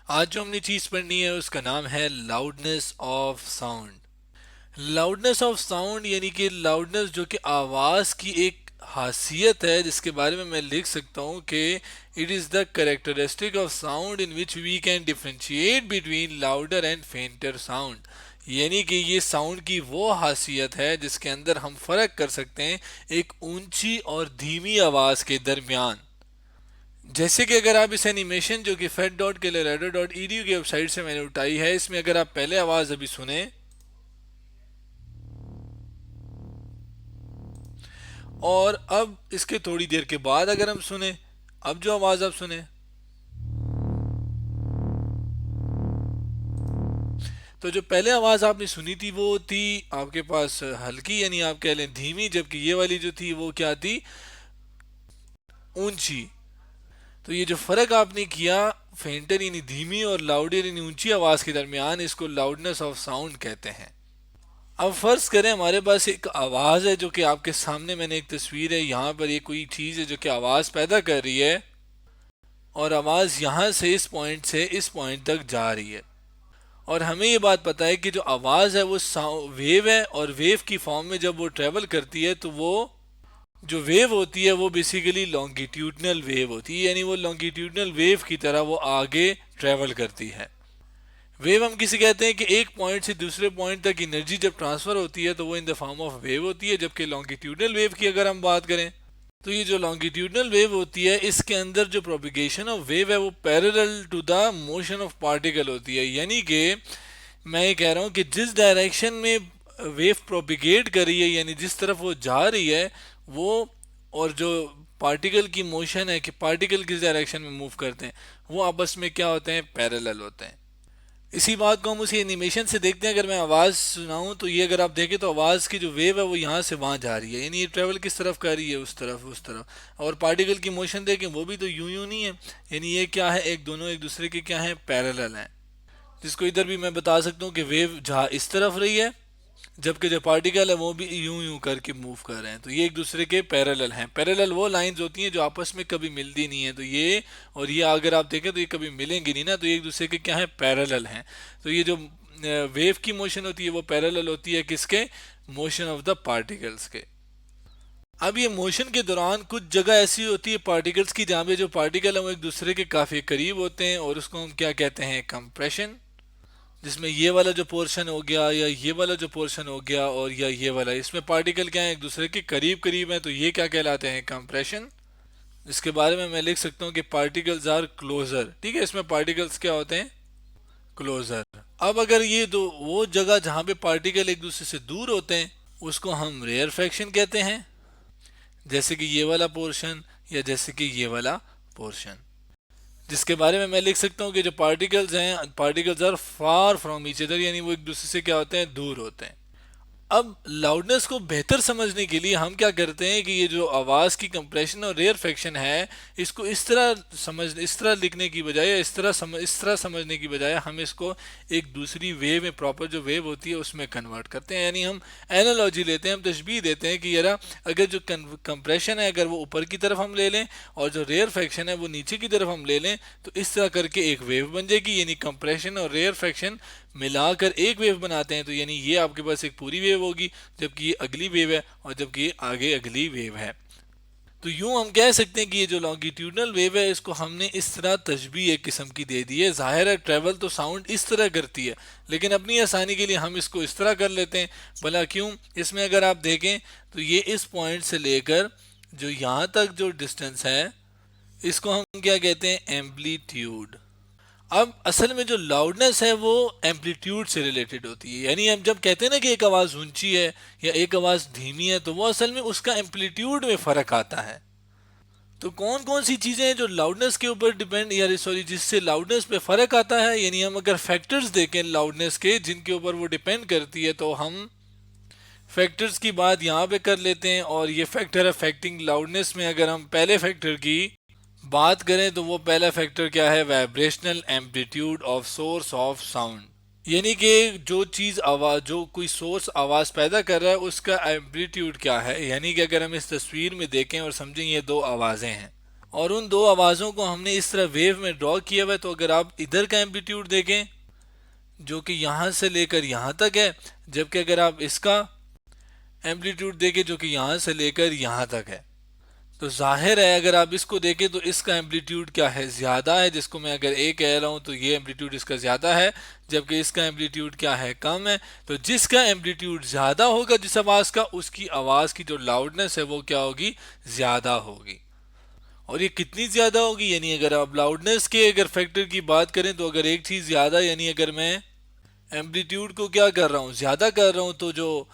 आज जो हमने चीज़ पढ़नी है उसका नाम है loudness of sound. Loudness of sound यानी कि लाउडनेस जो कि आवाज़ की एक खासियत है जिसके बारे में मैं लिख सकता हूँ कि it is the characteristic of sound in which we can differentiate between louder and fainter sound. यानी कि ये साउंड की वो खासियत है जिसके अंदर हम फ़र्क कर सकते हैं एक ऊंची और धीमी आवाज़ के दरमियान। जैसे कि अगर आप इस एनिमेशन जो कि fed.colorado.edu की वेबसाइट से मैंने उठाई है, इसमें अगर आप पहले आवाज़ अभी सुने और अब इसके थोड़ी देर के बाद अगर हम सुने, अब जो आवाज़ आप सुने, तो जो पहले आवाज़ आपने सुनी थी वो थी आपके पास हल्की, यानी आप कह लें धीमी, जबकि ये वाली जो थी वो क्या थी, ऊंची। तो ये जो फ़र्क आपने किया फेंटर यानी धीमी और लाउडर यानी ऊंची आवाज़ के दरमियान, इसको लाउडनेस ऑफ साउंड कहते हैं। अब फर्ज करें हमारे पास एक आवाज़ है जो कि आपके सामने, मैंने एक तस्वीर है, यहाँ पर ये कोई चीज़ है जो कि आवाज़ पैदा कर रही है और आवाज़ यहाँ से इस पॉइंट से इस पॉइंट तक जा रही है। और हमें ये बात पता है कि जो आवाज़ है वो वेव है, और वेव की फॉर्म में जब वो ट्रेवल करती है तो वो जो वेव होती है वो बेसिकली लॉन्गिट्यूडनल वेव होती है, यानी वो लॉन्गिट्यूडनल वेव की तरह वो आगे ट्रेवल करती है। वेव हम किसे कहते हैं कि एक पॉइंट से दूसरे पॉइंट तक एनर्जी जब ट्रांसफर होती है तो वो in the form of wave होती है। जबकि लॉन्गिट्यूडनल वेव की अगर हम बात करें तो ये जो लॉन्गिट्यूडनल वेव होती है इसके अंदर जो प्रोपिगेशन ऑफ वेव है वो parallel to the motion of particle होती है। यानी कि मैं ये कह रहा हूँ कि जिस डायरेक्शन में वेव प्रोपिगेट कर रही है, यानी जिस तरफ वो जा रही है वो, और जो पार्टिकल की मोशन है कि पार्टिकल किस डायरेक्शन में मूव करते हैं, वो आपस में क्या होते हैं, पैरेलल होते हैं। इसी बात को हम उसी एनिमेशन से देखते हैं। अगर मैं आवाज़ सुनाऊं तो ये अगर आप देखें तो आवाज़ की जो वेव है वो यहाँ से वहाँ जा रही है, यानी ये ट्रेवल किस तरफ कर रही है, उस तरफ उस तरफ। और पार्टिकल की मोशन देखें वो भी तो यूं यूं नहीं है, यानी ये क्या है, एक दोनों एक दूसरे के क्या है, पैरेलल हैं। जिसको इधर भी मैं बता सकता हूँ कि वेव जहाँ इस तरफ रही है, जबकि जो पार्टिकल है वो भी यूं यूं करके मूव कर रहे हैं, तो ये एक दूसरे के पैरेलल हैं। पैरेलल वो लाइंस होती हैं जो आपस में कभी मिलती नहीं है, तो ये और ये अगर आप देखें तो ये कभी मिलेंगी नहीं ना, तो ये एक दूसरे के क्या है, पैरेलल हैं। तो ये जो वेव की मोशन होती है वो पैरेलल होती है किसके, मोशन ऑफ द पार्टिकल्स के। अब ये मोशन के दौरान कुछ जगह ऐसी होती है पार्टिकल्स की जहाँ पे जो पार्टिकल है वो एक दूसरे के काफ़ी करीब होते हैं, और उसको हम क्या कहते हैं, कंप्रेशन। जिसमें ये वाला जो पोर्शन हो गया या ये वाला जो पोर्शन हो गया और या ये वाला, इसमें पार्टिकल क्या है, एक दूसरे के करीब करीब है, तो ये क्या कहलाते हैं, कंप्रेशन। इसके बारे में मैं लिख सकता हूँ कि पार्टिकल्स आर क्लोजर। ठीक है, इसमें पार्टिकल्स क्या होते हैं, क्लोजर। अब अगर ये दो वो जगह जहाँ पे पार्टिकल एक दूसरे से दूर होते हैं उसको हम रेयर फ्रैक्शन कहते हैं, जैसे कि ये वाला पोर्शन या जैसे कि ये वाला पोर्शन। जिसके बारे में मैं लिख सकता हूँ कि जो पार्टिकल्स हैं, particles are far from each other, यानी वो एक दूसरे से क्या होते हैं, दूर होते हैं। अब लाउडनेस को बेहतर समझने के लिए हम क्या करते हैं कि ये जो आवाज़ की कंप्रेशन और रेयर फ्रैक्शन है, इसको इस तरह लिखने की बजाय, इस तरह समझने की बजाय हम इसको एक दूसरी वे में, प्रॉपर जो वेव होती है उसमें कन्वर्ट करते हैं। यानी हम एनालॉजी लेते हैं, हम तशबीह देते हैं कि यार अगर जो कंप्रेशन है अगर वो ऊपर की तरफ हम ले लें और जो रेयर फ्रैक्शन है वो नीचे की तरफ हम ले लें, तो इस तरह करके एक वेव बन जाएगी। यानी कंप्रेशन और रेयर फ्रैक्शन मिलाकर एक वेव बनाते हैं, तो यानी ये आपके पास एक पूरी वेव होगी, जबकि ये अगली वेव है और जबकि ये आगे अगली वेव है। तो यूं हम कह सकते हैं कि ये जो लॉन्गिट्यूडनल वेव है इसको हमने इस तरह तशबीह एक किस्म की दे दी है। जाहिर है ट्रेवल तो साउंड इस तरह करती है, लेकिन अपनी आसानी के लिए हम इसको इस तरह कर लेते हैं। भला क्यों, इसमें अगर आप देखें तो ये इस पॉइंट से लेकर जो यहाँ तक जो डिस्टेंस है इसको हम क्या कहते हैं, एम्पलीट्यूड। अब असल में जो लाउडनेस है वो एम्पलीट्यूड से रिलेटेड होती है। यानी हम जब कहते हैं ना कि एक आवाज़ ऊंची है या एक आवाज़ धीमी है, तो वो असल में उसका एम्पलीट्यूड में फ़र्क आता है। तो कौन कौन सी चीज़ें हैं जो लाउडनेस के ऊपर डिपेंड, या सॉरी जिससे लाउडनेस पे फ़र्क आता है, यानी हम अगर फैक्टर्स देखें लाउडनेस के जिनके ऊपर वो डिपेंड करती है, तो हम फैक्टर्स की बात यहाँ पे कर लेते हैं। और ये फैक्टर अफेक्टिंग लाउडनेस में अगर हम पहले फैक्टर की बात करें तो वो पहला फैक्टर क्या है, vibrational amplitude of source of sound. यानी कि जो चीज़ आवाज़, जो कोई सोर्स आवाज़ पैदा कर रहा है उसका एम्पलीट्यूड क्या है। यानी कि अगर हम इस तस्वीर में देखें और समझें ये दो आवाज़ें हैं, और उन दो आवाज़ों को हमने इस तरह वेव में ड्रॉ किया हुआ है। तो अगर आप इधर का एम्पलीट्यूड देखें जो कि यहाँ से लेकर यहाँ तक है, जबकि अगर आप इसका एम्पलीट्यूड देखें जो कि यहाँ से लेकर यहाँ तक है, तो जाहिर है अगर आप इसको देखें तो इसका एम्पलीट्यूड क्या है, ज़्यादा है। जिसको मैं अगर ए कह रहा हूँ तो ये एम्पलीट्यूड इसका ज़्यादा है, जबकि इसका एम्पलीट्यूड क्या है, कम है। तो जिसका एम्पलीट्यूड ज़्यादा होगा जिस आवाज़ का, उसकी आवाज़ की जो लाउडनेस है वो क्या होगी, ज़्यादा होगी। और ये कितनी ज़्यादा होगी, यानी अगर आप लाउडनेस के अगर फैक्टर की बात करें तो अगर एक चीज़ ज़्यादा, यानी अगर मैं एम्पलीट्यूड को क्या कर रहा हूँ, ज़्यादा कर रहा हूँ, तो जो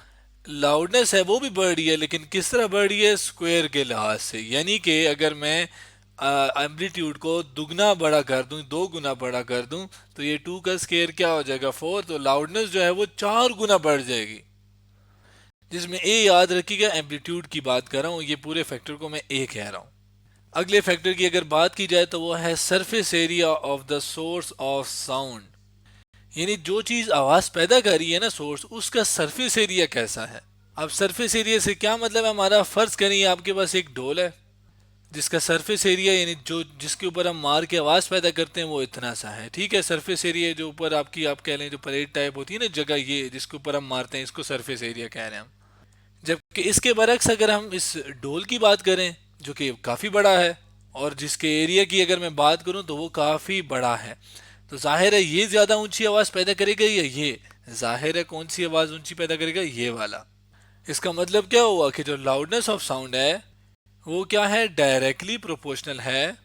लाउडनेस है वो भी बढ़ रही है, लेकिन किस तरह बढ़ रही है, स्क्वायर के लिहाज से। यानी कि अगर मैं एम्पलीट्यूड को दुगना बड़ा कर दूं, 2 गुना बड़ा कर दूं, तो ये 2 का स्क्वायर क्या हो जाएगा, 4। तो लाउडनेस जो है वो 4 गुना बढ़ जाएगी। जिसमें ए याद रखिएगा एम्पलीट्यूड की बात कर रहा हूँ, ये पूरे फैक्टर को मैं ए कह रहा हूँ। अगले फैक्टर की अगर बात की जाए तो वो है surface area of the source of sound. यानी जो चीज आवाज पैदा कर रही है ना, सोर्स, उसका सरफेस एरिया कैसा है। अब सरफेस एरिया से क्या मतलब है हमारा, फर्ज करिए आपके पास एक ढोल है जिसका सरफेस एरिया, यानी जो जिसके ऊपर हम मार के आवाज पैदा करते हैं, वो इतना सा है, ठीक है। सरफेस एरिया जो ऊपर आपकी, आप कह लें जो प्लेट टाइप होती है ना जगह, ये जिसके ऊपर हम मारते हैं, इसको सरफेस एरिया कह रहे हैं हम। जबकि इसके बरक्स अगर हम इस ढोल की बात करें जो कि काफ़ी बड़ा है, और जिसके एरिया की अगर मैं बात करूं तो वो काफ़ी बड़ा है, तो जाहिर है ये ज़्यादा ऊंची आवाज़ पैदा करेगा या ये, जाहिर है कौन सी आवाज़ ऊंची पैदा करेगा, ये वाला। इसका मतलब क्या हुआ कि जो लाउडनेस ऑफ साउंड है वो क्या है, डायरेक्टली प्रोपोर्शनल है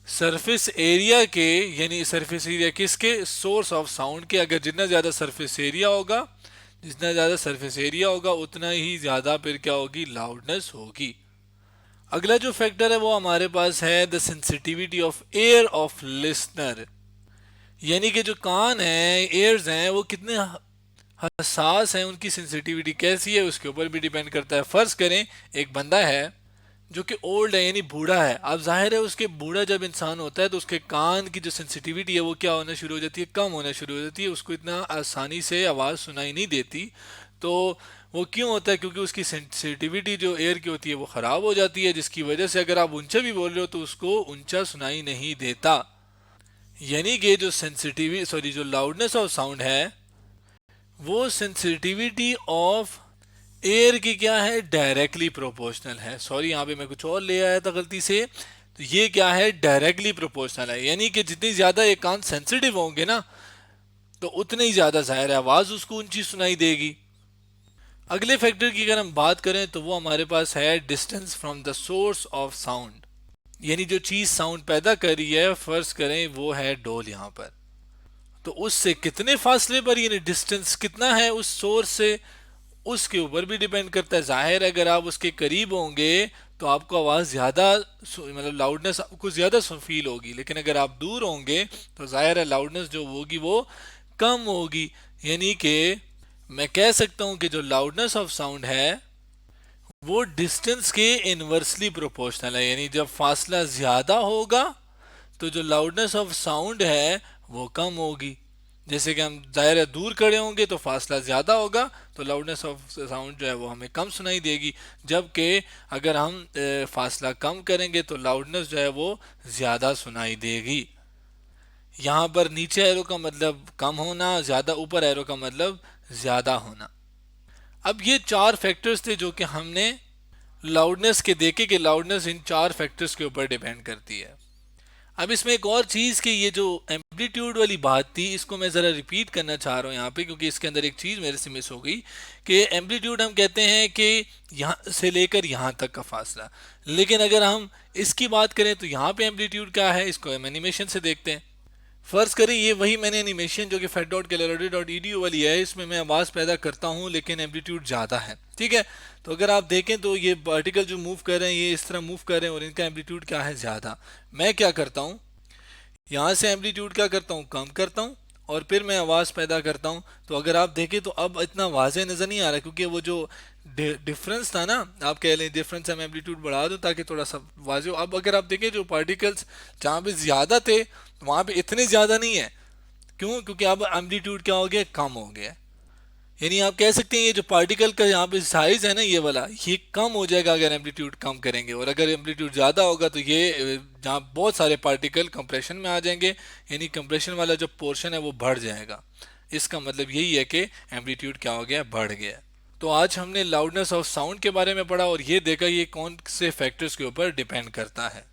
सरफेस एरिया के, यानी सरफेस एरिया किसके, सोर्स ऑफ साउंड के। अगर जितना ज़्यादा सरफेस एरिया होगा, जितना ज़्यादा सरफेस एरिया होगा उतना ही ज़्यादा फिर क्या होगी, लाउडनेस होगी। अगला जो फैक्टर है वो हमारे पास है the sensitivity of air of listener. यानी कि जो कान हैं, एयर्स हैं, वो कितने हसास हैं, उनकी सेंसिटिविटी कैसी है उसके ऊपर भी डिपेंड करता है। फर्ज करें एक बंदा है जो कि ओल्ड है, यानी बूढ़ा है। अब जाहिर है उसके बूढ़ा जब इंसान होता है तो उसके कान की जो सेंसिटिविटी है वो क्या होना शुरू हो जाती है, कम होना शुरू हो जाती है, उसको इतना आसानी से आवाज़ सुनाई नहीं देती। तो वो क्यों होता है, क्योंकि उसकी सेंसिटिविटी जो एयर की होती है वो ख़राब हो जाती है, जिसकी वजह से अगर आप ऊंचा भी बोल रहे हो तो उसको ऊंचा सुनाई नहीं देता। यानी कि जो जो लाउडनेस ऑफ साउंड है वो सेंसिटिविटी ऑफ एयर की क्या है, डायरेक्टली प्रोपोर्शनल है। सॉरी यहाँ पे मैं कुछ और ले आया था गलती से, तो ये क्या है, डायरेक्टली प्रोपोर्शनल है। यानी कि जितनी ज़्यादा ये कान सेंसिटिव होंगे ना, तो उतनी ही ज़्यादा जाहिर है आवाज़ उसको ऊंची सुनाई देगी। अगले फैक्टर की अगर हम बात करें तो वो हमारे पास है distance from the source of sound. यानी जो चीज़ साउंड पैदा कर रही है, फर्ज करें वो है डोल यहाँ पर, तो उससे कितने फासले पर, यानी डिस्टेंस कितना है उस सोर्स से, उसके ऊपर भी डिपेंड करता है। जाहिर है अगर आप उसके करीब होंगे तो आपको आवाज़ ज़्यादा, मतलब लाउडनेस आपको ज़्यादा फील होगी, लेकिन अगर आप दूर होंगे तो जाहिर है लाउडनेस जो होगी वो कम होगी। यानी कि मैं कह सकता हूँ कि जो लाउडनेस ऑफ साउंड है वो डिस्टेंस के इनवर्सली प्रोपोर्शनल है। यानी जब फासला ज़्यादा होगा तो जो लाउडनेस ऑफ साउंड है वो कम होगी। जैसे कि हम जाहिर है दूर खड़े होंगे तो फासला ज़्यादा होगा, तो लाउडनेस ऑफ साउंड जो है वो हमें कम सुनाई देगी। जबकि अगर हम फासला कम करेंगे तो लाउडनेस जो है वो ज़्यादा सुनाई देगी। यहाँ पर नीचे एरो का मतलब कम होना, ज़्यादा ऊपर एरो का मतलब ज़्यादा होना। अब ये 4 फैक्टर्स थे जो कि हमने लाउडनेस के देखे कि लाउडनेस इन 4 फैक्टर्स के ऊपर डिपेंड करती है। अब इसमें एक और चीज़ कि ये जो एम्पलीट्यूड वाली बात थी, इसको मैं ज़रा रिपीट करना चाह रहा हूँ यहाँ पे, क्योंकि इसके अंदर एक चीज़ मेरे से मिस हो गई कि एम्पलीट्यूड हम कहते हैं कि यहाँ से लेकर यहाँ तक का फासला, लेकिन अगर हम इसकी बात करें तो यहाँ पे एम्पलीट्यूड क्या है, इसको हम एनिमेशन से देखते हैं। फ़र्ज़ करें ये वही मैंने एनिमेशन जो कि fat.galileo.edu वाली है, इसमें मैं आवाज़ पैदा करता हूँ लेकिन एम्पलीट्यूड ज़्यादा है, ठीक है। तो अगर आप देखें तो ये पार्टिकल जो मूव कर रहे हैं ये इस तरह मूव कर रहे हैं और इनका एम्पलीट्यूड क्या है, ज़्यादा। मैं क्या करता हूँ, यहाँ से एम्पलीट्यूड क्या करता हूँ, कम करता हूँ, और फिर मैं आवाज़ पैदा करता हूँ। तो अगर आप देखें तो अब इतना वाज़े नज़र नहीं आ रहा, क्योंकि वो जो डिफरेंस था ना, आप कह लें डिफरेंस, हम एम्पलीट्यूड बढ़ा दो ताकि थोड़ा सा वाज़े हो। अब अगर आप देखें जो पार्टिकल्स जहाँ पे ज़्यादा थे वहाँ पे इतने ज़्यादा नहीं है। क्यों, क्योंकि अब एम्पलीट्यूड क्या हो गया, कम हो गया। यानी आप कह सकते हैं ये जो पार्टिकल का यहाँ पे साइज है ना, ये वाला, ये कम हो जाएगा अगर एम्पलीट्यूड कम करेंगे, और अगर एम्पलीट्यूड ज़्यादा होगा तो ये जहाँ बहुत सारे पार्टिकल कंप्रेशन में आ जाएंगे, यानी कंप्रेशन वाला जो पोर्शन है वो बढ़ जाएगा। इसका मतलब यही है कि एम्पलीट्यूड क्या हो गया, बढ़ गया। तो आज हमने लाउडनेस ऑफ साउंड के बारे में पढ़ा और ये देखा ये कौन से फैक्टर्स के ऊपर डिपेंड करता है।